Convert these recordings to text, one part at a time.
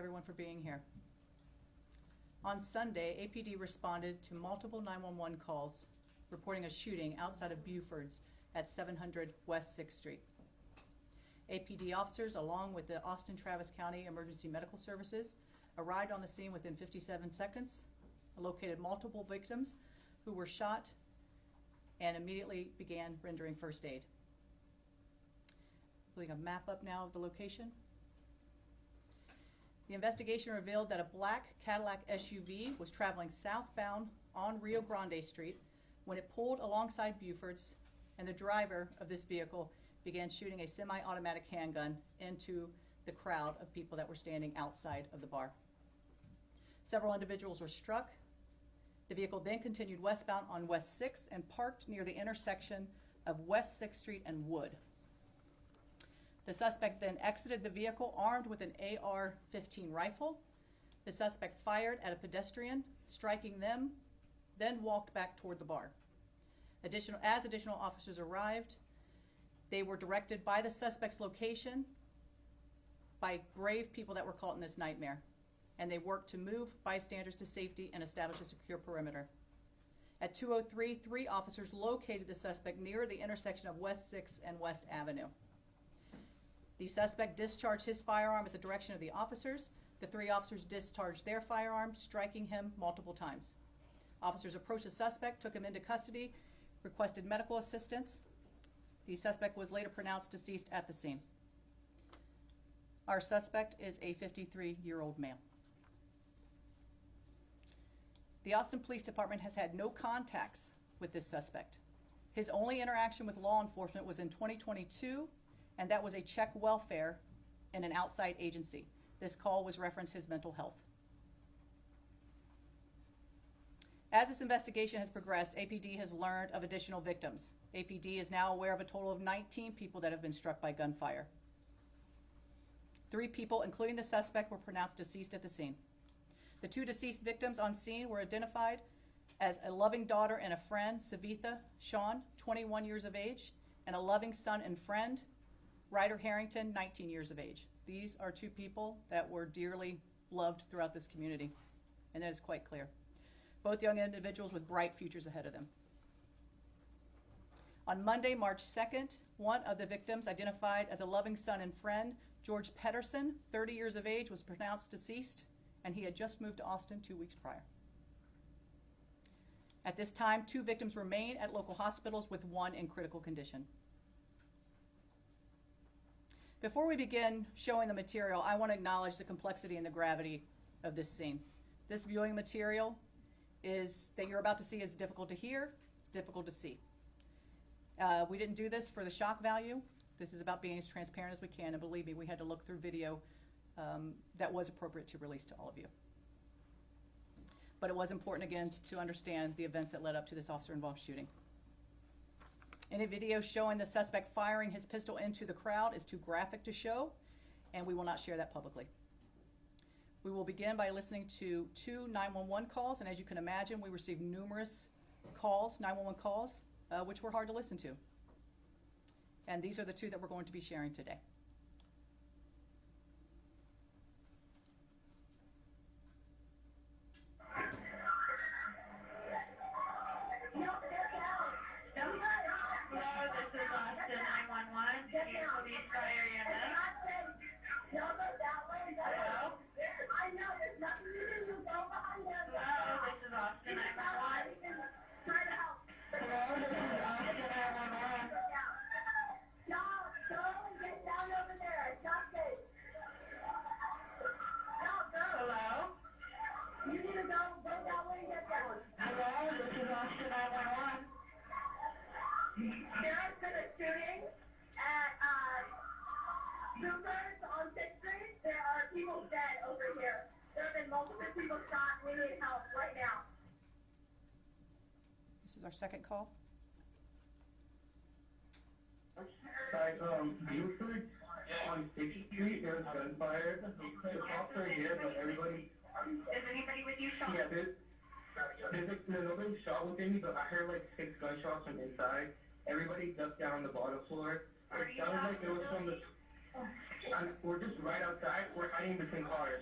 everyone for being here. On Sunday, APD responded to multiple 911 calls reporting a shooting outside of Buford's at 700 West 6th Street. APD officers, along with the Austin Travis County Emergency Medical Services, arrived on the scene within 57 seconds, located multiple victims who were shot, and immediately began rendering first aid. Putting a map up now of the location. The investigation revealed that a black Cadillac SUV was traveling southbound on Rio Grande Street when it pulled alongside Buford's, and the driver of this vehicle began shooting a semi-automatic handgun into the crowd of people that were standing outside of the bar. Several individuals were struck. The vehicle then continued westbound on West 6th and parked near the intersection of West 6th Street and Wood. The suspect then exited the vehicle armed with an AR-15 rifle. The suspect fired at a pedestrian, striking them, then walked back toward the bar. As additional officers arrived, they were directed by the suspect's location by brave people that were caught in this nightmare, and they worked to move bystanders to safety and establish a secure perimeter. At 2:03, 3 officers located the suspect near the intersection of West 6th and West Avenue. The suspect discharged his firearm at the direction of the officers. The 3 officers discharged their firearms, striking him multiple times. Officers approached the suspect, took him into custody, requested medical assistance. The suspect was later pronounced deceased at the scene. Our suspect is a 53-year-old male. The Austin Police Department has had no contacts with this suspect. His only interaction with law enforcement was in 2022, and that was a check welfare in an outside agency. This call was referenced his mental health. As this investigation has progressed, APD has learned of additional victims. APD is now aware of a total of 19 people that have been struck by gunfire. 3 people, including the suspect, were pronounced deceased at the scene. The 2 deceased victims on scene were identified as a loving daughter and a friend, Savitha Sean, 21 years of age, and a loving son and friend, Ryder Harrington, 19 years of age. These are 2 people that were dearly loved throughout this community, and that is quite clear. Both young individuals with bright futures ahead of them. On Monday, March 2nd, one of the victims, identified as a loving son and friend, George Pedersen, 30 years of age, was pronounced deceased, and he had just moved to Austin 2 weeks prior. At this time, 2 victims remain at local hospitals, with 1 in critical condition. Before we begin showing the material, I want to acknowledge the complexity and the gravity of this scene. This viewing material that you're about to see is difficult to hear, it's difficult to see. We didn't do this for the shock value. This is about being as transparent as we can, and believe me, we had to look through video that was appropriate to release to all of you. But it was important, again, to understand the events that led up to this officer-involved shooting. Any video showing the suspect firing his pistol into the crowd is too graphic to show, and we will not share that publicly. We will begin by listening to 2 911 calls, and as you can imagine, we received numerous calls, 911 calls, which were hard to listen to. And these are the 2 that we're going to be sharing today. There's been a shooting at Buford on 6th Street. There are people dead over here. There have been multiple people shot. We need help right now. This is our second call. Hi, Buford on 6th Street, there was gunfire. The cops are here, but everybody... Is anybody with you, Sean? Yeah, nobody shot within me, but I heard like 6 gunshots from inside. Everybody ducked down on the bottom floor. It sounded like it was from the... we're just right outside. We're hiding between cars.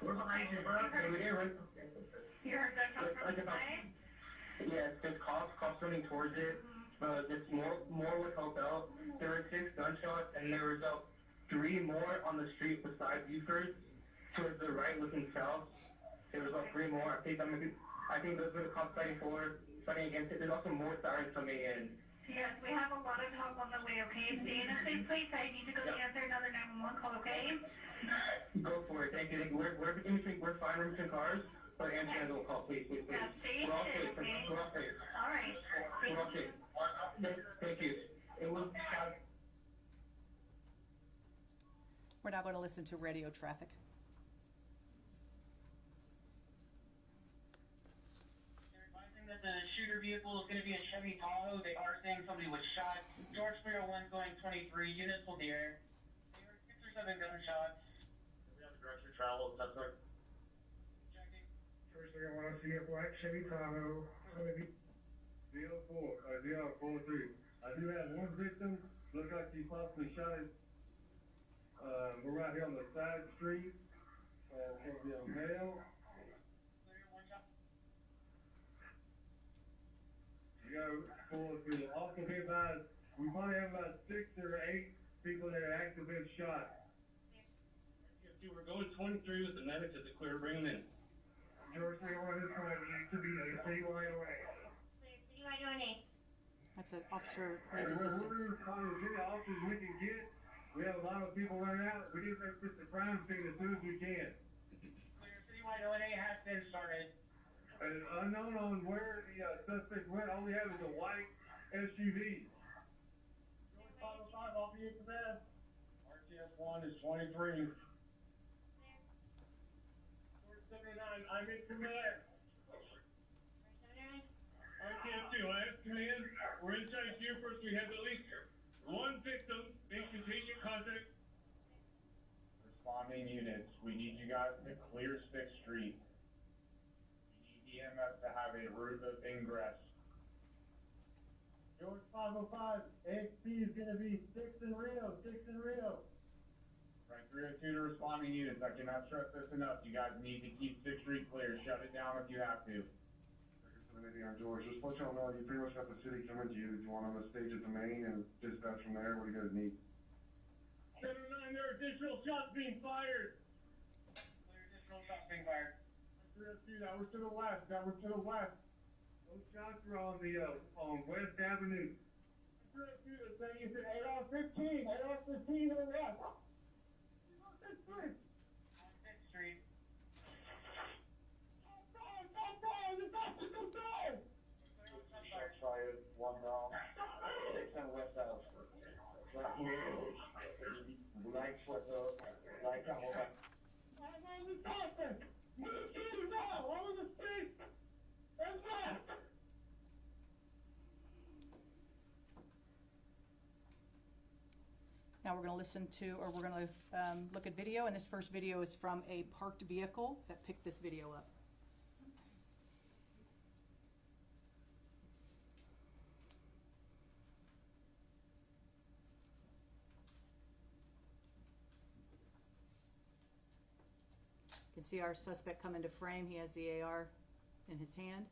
We're behind you, bro. Yeah, we did, right? You heard gunshots from the side? Yeah, there's cops running towards it. There's more would help out. There were 6 gunshots, and there was 3 more on the street beside Buford, towards the right, looking south. There was 3 more. I think those were the cops fighting against it. There's also more sirens coming in. Yes, we have a lot of help on the way, okay? Stay in a safe place. I need to go answer another 911 call, okay? Go for it. Thank you. We're fine. We're in cars. But answer another call, please. Yeah, stay We're all safe, safe. okay? We're all safe. All right. We're all safe. Thank you. It was. We're now going to listen to radio traffic. They're advising that the shooter vehicle is going to be a Chevy Tahoe. They are saying somebody was shot. George 301 going 23. Units hold the air. They heard 6 or 7 gunshots. We have the direction of travel. That's right. Checking. First thing I want to see a black Chevy Tahoe, ZL43. I do have one victim. Looks like he possibly shot it. We're right here on the side street. It's going to be a male. Clear, one shot. You got to pull it through. Also be advised, we probably have about 6 or 8 people that are actively been shot. We're going 23 with the medics at the clear. Bring them in. George 301 is trying to be a CYOA. That's an officer And needs we're assistance. trying to get the officers we can get. We have a lot of people running out. We need to make this a crime scene as soon as we can. Clear. Citywide O&A has been started. And unknown on where the suspect went, all we have is a white SUV. 505, I'll be in command. RTS 1 is 23. 79, I'm in command. RTS 2, I have command. We're inside Buford. We have at least 1 victim in contingent contact. Responding units, we need you guys to clear 6th Street. We need EMS to have a route of ingress. George 505, AXP is going to be 6 in Rio, 6 in Rio. Right, 302 to responding units, I cannot stress this enough. You guys need to keep 6th Street clear. Shut it down if you have to. On George, just let y'all know you pretty much got the city coming to you. Do you want them to stage at the main and dispatch from there? What do you guys need? 79, there are additional shots being fired. Clear. Additional shots being fired. 302, that was to the west, that was to the west. Those shots were on the, on West Avenue. 302, the thing is at 8 on 15 to the west. On 6th Street. Shots fired, 1 round. 6 on West House. Black sweater, light camera. I'm on the topic. Move to now, over the street. And left. Now we're going to listen to, or we're going to look at video, and this first video is from a parked vehicle that picked this video up. You can see our suspect come into frame. He has the AR in his hand.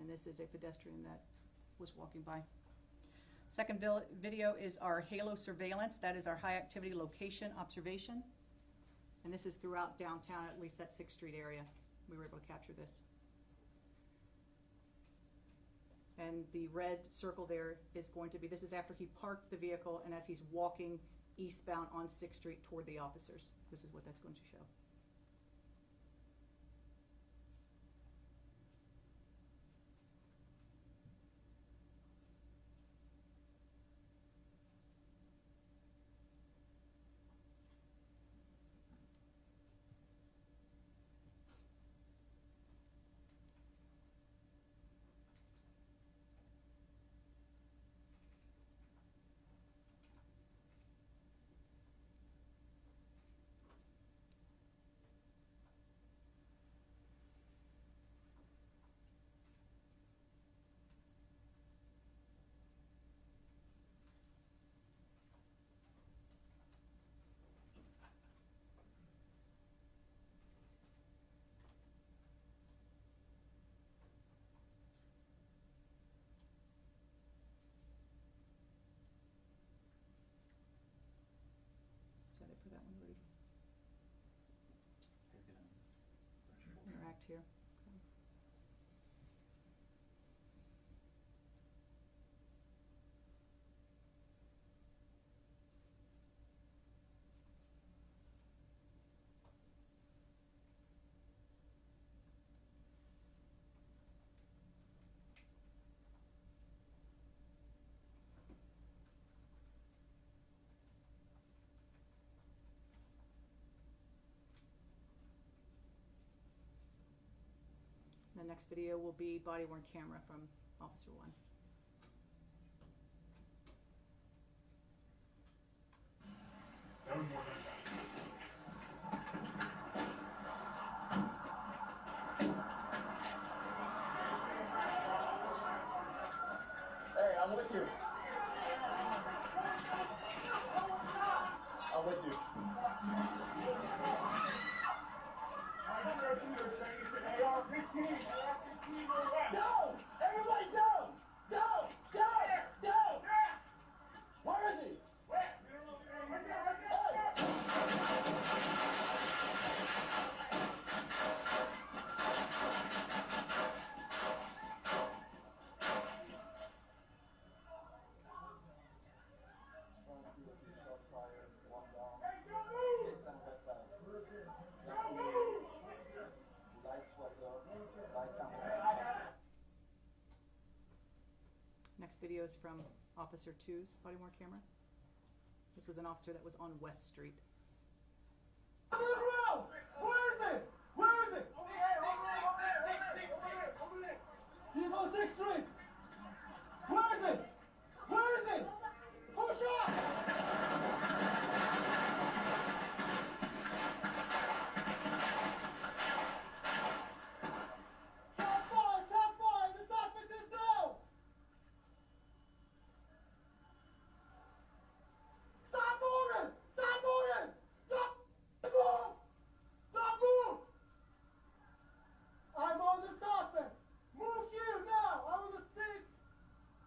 And this is a pedestrian that was walking by. Second video is our halo surveillance. That is our high activity location observation. And this is throughout downtown, at least that 6th Street area. We were able to capture this. And the red circle there is going to be, this is after he parked the vehicle and as he's walking eastbound on 6th Street toward the officers. This is what that's going to show. correct here. The next video will be body-worn camera from Officer 1. That was more than Hey, I'm with you. I'm with you. Down! Everybody down! Down! Down! Down! Where is he? Next video is from Officer 2's body-worn camera. This was an officer that was on West Street. Where is it? Where is it? Over there. He's on 6th Street. Where is it? Where is it? Push up! Shot fired! The suspect is down! Stop moving! Stop moving! Stop! Move! Stop move! I'm on the suspect! Move here now! I'm on the 6th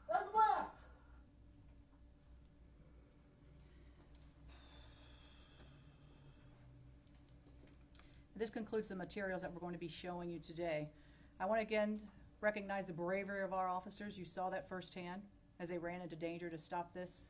and west! This concludes the materials that we're going to be showing you today. I want to again recognize the bravery of our officers. You saw that firsthand as they ran into danger to stop this.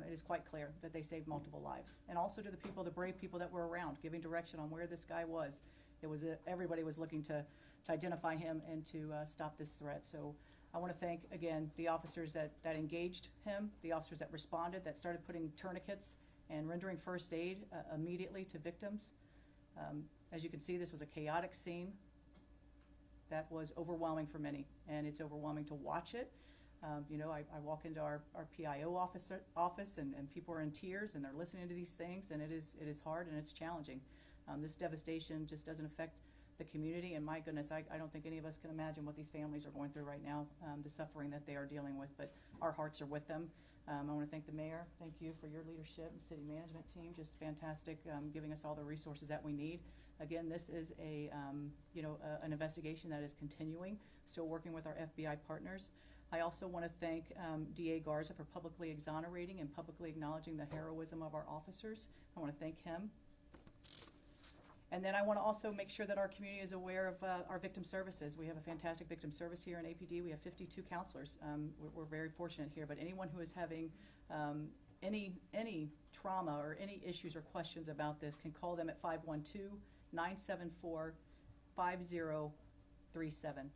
It is quite clear that they saved multiple lives. And also to the people, the brave people that were around, giving direction on where this guy was. It was everybody was looking to identify him and to stop this threat. So I want to thank, again, the officers that engaged him, the officers that responded, that started putting tourniquets and rendering first aid immediately to victims. As you can see, this was a chaotic scene that was overwhelming for many, and it's overwhelming to watch it. I walk into our PIO office and people are in tears and they're listening to these things, and it is hard and it's challenging. This devastation just doesn't affect the community, and my goodness, I don't think any of us can imagine what these families are going through right now, the suffering that they are dealing with, but our hearts are with them. I want to thank the mayor. Thank you for your leadership and city management team. Just fantastic, giving us all the resources that we need. Again, this is an investigation that is continuing, still working with our FBI partners. I also want to thank DA Garza for publicly exonerating and publicly acknowledging the heroism of our officers. I want to thank him. And then I want to also make sure that our community is aware of our victim services. We have a fantastic victim service here in APD. We have 52 counselors. We're very fortunate here, but anyone who is having any trauma or any issues or questions about this can call them at 512-974-5037.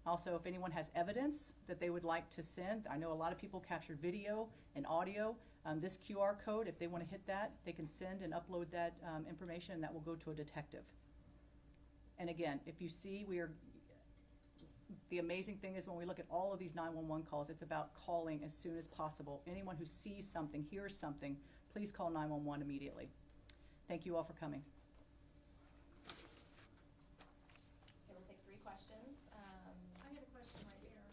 Also, if anyone has evidence that they would like to send, I know a lot of people captured video and audio. This QR code, if they want to hit that, they can send and upload that information, and that will go to a detective. And again, if you see, the amazing thing is when we look at all of these 911 calls, it's about calling as soon as possible. Anyone who sees something, hears something, please call 911 immediately. Thank you all for coming. Okay, we'll take 3 questions. I have a question right here.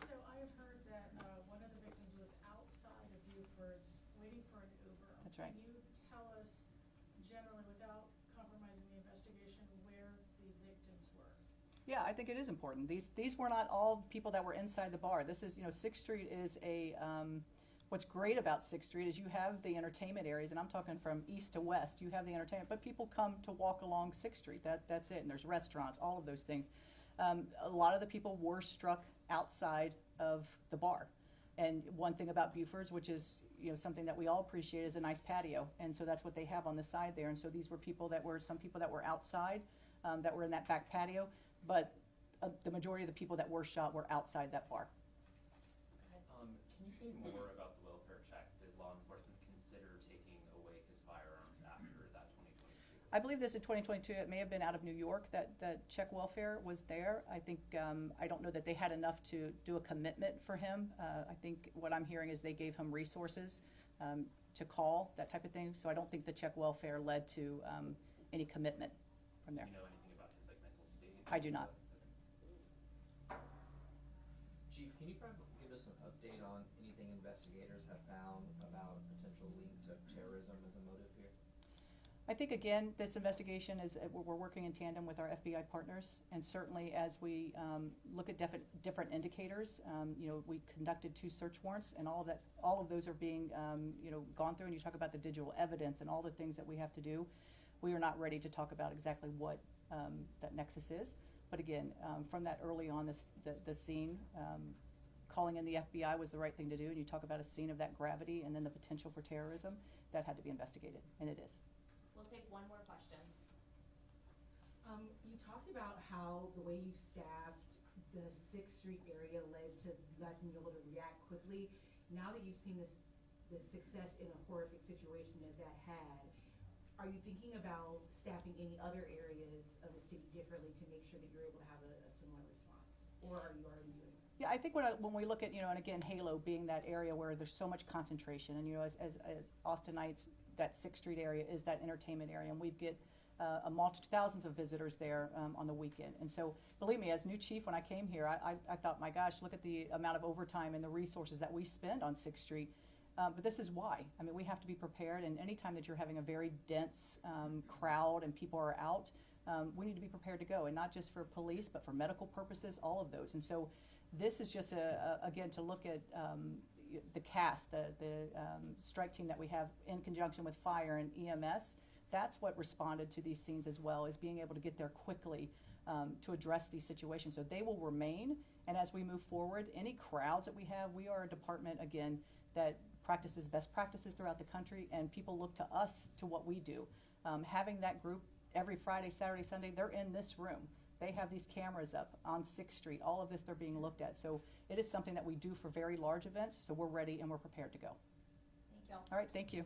So I have heard that one of the victims was outside of Buford's waiting for an Uber. That's right. Can you tell us generally, without compromising the investigation, where the victims were? Yeah, I think it is important. These were not all people that were inside the bar. This is, 6th Street is a What's great about 6th Street is you have the entertainment areas, and I'm talking from east to west, you have the entertainment, but people come to walk along 6th Street, that's it, and there's restaurants, all of those things. A lot of the people were struck outside of the bar. And one thing about Buford's, which is something that we all appreciate, is a nice patio, and so that's what they have on the side there. And so these were some people that were outside, that were in that back patio, but the majority of the people that were shot were outside that bar. Can you say more about the welfare check? Did law enforcement consider taking away his firearms after that 2022? I believe this in 2022, it may have been out of New York that check welfare was there. I think, I don't know that they had enough to do a commitment for him. I think what I'm hearing is they gave him resources to call, that type of thing. So I don't think the check welfare led to any commitment from there. Do you know anything about his mental state? I do not. Chief, can you probably give us an update on anything investigators have found about potential link to terrorism as a motive here? I think, again, this investigation is, we're working in tandem with our FBI partners, and certainly as we look at different indicators, we conducted 2 search warrants, and all of those are being, gone through, and you talk about the digital evidence and all the things that we have to do. We are not ready to talk about exactly what that nexus is, but again, from that early on, the scene, calling in the FBI was the right thing to do, and you talk about a scene of that gravity and then the potential for terrorism, that had to be investigated, and it is. We'll take one more question. You talked about how the way you staffed the 6th Street area led to you guys being able to react quickly. Now that you've seen the success in a horrific situation that had, are you thinking about staffing any other areas of the city differently to make sure that you're able to have a similar response? Or are you already doing that? Yeah, I think when we look at, and again, Halo being that area where there's so much concentration, and as Austinites, that 6th Street area is that entertainment area, and we get thousands of visitors there on the weekend. And so, believe me, as new chief, when I came here, I thought, my gosh, look at the amount of overtime and the resources that we spend on 6th Street. But this is why. I mean, we have to be prepared, and anytime that you're having a very dense crowd and people are out, we need to be prepared to go, and not just for police, but for medical purposes, all of those. And so this is just, again, to look at the cast, the strike team that we have in conjunction with fire and EMS. That's what responded to these scenes as well, is being able to get there quickly to address these situations. So they will remain, and as we move forward, any crowds that we have, we are a department, again, that practices best practices throughout the country, and people look to us to what we do. Having that group every Friday, Saturday, Sunday, they're in this room. They have these cameras up on 6th Street. All of this, they're being looked at. So it is something that we do for very large events, so we're ready and we're prepared to go. Thank you. All right, thank you.